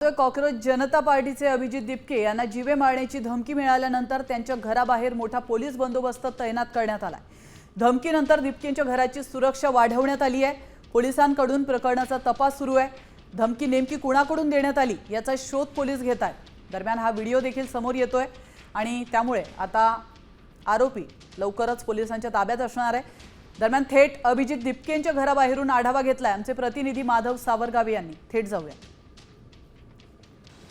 Cockroach जनता पार्टीचे अभिजित दिपके यांना जीवे मारण्याची धमकी मिळाल्यानंतर त्यांच्या घराबाहेर मोठा पोलीस बंदोबस्त तैनात करण्यात आलाय। धमकीनंतर दिपकेंच्या घराची सुरक्षा वाढवण्यात आली आहे। पोलिसांकडून प्रकरणाचा तपास सुरू आहे। धमकी नेमकी कुणाकडून देण्यात आली याचा शोध पोलीस घेत आहेत। दरम्यान हा व्हिडिओ देखील समोर येतोय आणि त्यामुळे आता आरोपी लवकरच पोलिसांच्या ताब्यात असणार आहे। दरम्यान थेट अभिजित दिपकेंच्या घराबाहेरून आढावा घेतलाय आमचे प्रतिनिधी माधव सावरगावे यांनी। थेट जाऊया।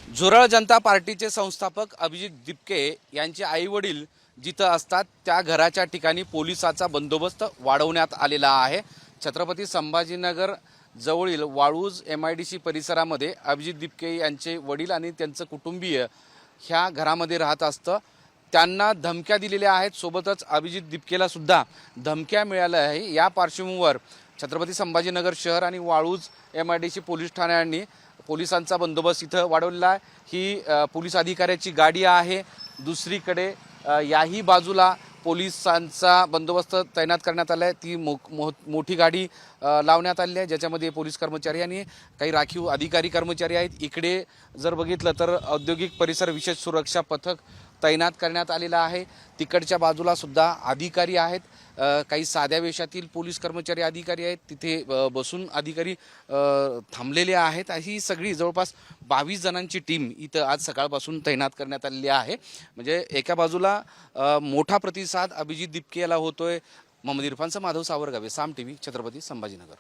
झुरळ जनता पार्टीचे संस्थापक अभिजित दिपके यांचे आई-वडील जिथं असतात त्या घराच्या ठिकाणी पोलिसांचा बंदोबस्त वाढवण्यात आलेला आहे। छत्रपती संभाजीनगर जवळील वाळूज MIDC परिसरामध्ये अभिजित दिपके यांचे वडील आणि त्यांचे कुटुंबीय ह्या घरामध्ये राहत असतं। त्यांना धमक्या दिलेल्या आहेत। सोबतच अभिजित दिपकेला सुद्धा धमक्या मिळाल्या आहे। या पार्श्वभूमीवर छत्रपती संभाजीनगर शहर आणि वाळूज MIDC पोलीस ठाण्यांनी पोलिसांचा बंदोबस्त इथं वाढवलेला आहे। ही पोलीस अधिकाऱ्याची गाडी आहे। दुसरीकडे याही बाजूला पोलिसांचा बंदोबस्त तैनात करण्यात आला आहे। ती मोठी गाडी लावण्यात आली आहे ज्याच्यामध्ये पोलीस कर्मचारी आणि काही राखीव अधिकारी कर्मचारी आहेत। इकडे जर बघितलं तर औद्योगिक परिसर विशेष सुरक्षा पथक तैनात करण्यात आलेला आहे। तिकडच्या बाजूला सुद्धा अधिकारी आहेत। काही साध्या वेशातील पोलीस कर्मचारी अधिकारी आहेत। तिथे बसून अधिकारी थांबलेले आहेत। ही सगळी जवळपास 22 जणांची टीम इथं आज सकाळपासून तैनात करण्यात आलेली आहे। म्हणजे एका बाजूला मोठा प्रतिसाद अभिजित दिपके याला होतोय। मोहम्मद इरफानचा माधव सावरगावे, साम TV, छत्रपती संभाजीनगर।